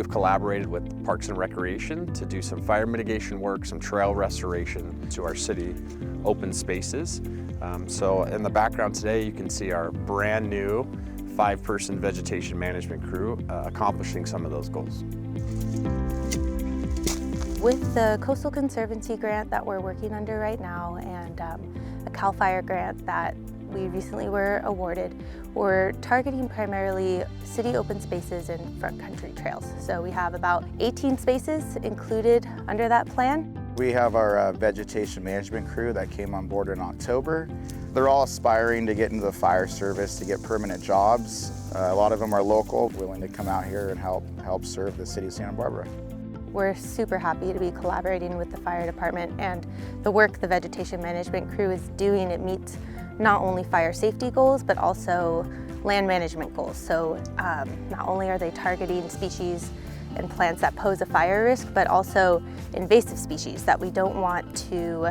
we've collaborated with Parks and Recreation to do some fire mitigation work, some trail restoration to our city open spaces. So in the background today, you can see our brand new 5-person vegetation management crew accomplishing some of those goals. With the Coastal Conservancy grant that we're working under right now and a CAL FIRE grant that we recently were awarded, we're targeting primarily city open spaces and front country trails. So we have about 18 spaces included under that plan. We have our vegetation management crew that came on board in October. They're all aspiring to get into the fire service, to get permanent jobs. A lot of them are local, willing to come out here and help serve the city of Santa Barbara. We're super happy to be collaborating with the fire department, and the work the vegetation management crew is doing, it meets not only fire safety goals, but also land management goals. So not only are they targeting species and plants that pose a fire risk, but also invasive species that we don't want to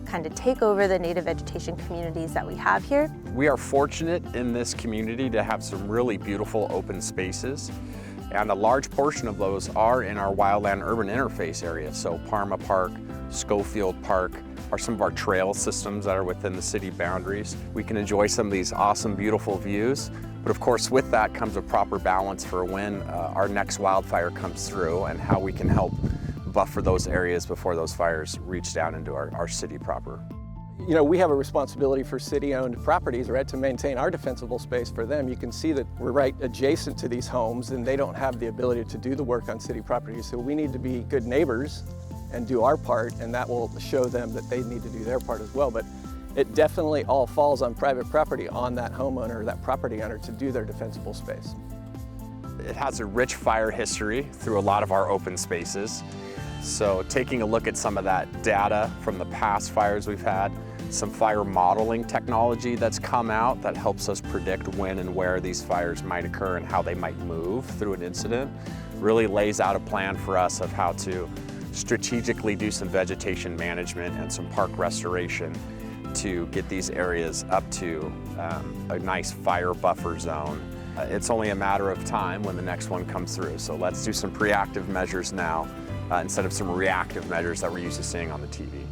kind of take over the native vegetation communities that we have here. We are fortunate in this community to have some really beautiful open spaces, and a large portion of those are in our wildland urban interface area. So Parma Park, Schofield Park are some of our trail systems that are within the city boundaries. We can enjoy some of these awesome, beautiful views, but of course with that comes a proper balance for when our next wildfire comes through and how we can help buffer those areas before those fires reach down into our city proper. You know, we have a responsibility for city-owned properties, right, to maintain our defensible space for them. You can see that we're right adjacent to these homes and they don't have the ability to do the work on city properties. So we need to be good neighbors and do our part, and that will show them that they need to do their part as well. But it definitely all falls on private property, on that homeowner, that property owner, to do their defensible space. It has a rich fire history through a lot of our open spaces. So taking a look at some of that data from the past fires we've had, some fire modeling technology that's come out that helps us predict when and where these fires might occur and how they might move through an incident, really lays out a plan for us of how to strategically do some vegetation management and some park restoration to get these areas up to a nice fire buffer zone. It's only a matter of time when the next one comes through. So let's do some preactive measures now instead of some reactive measures that we're used to seeing on the TV.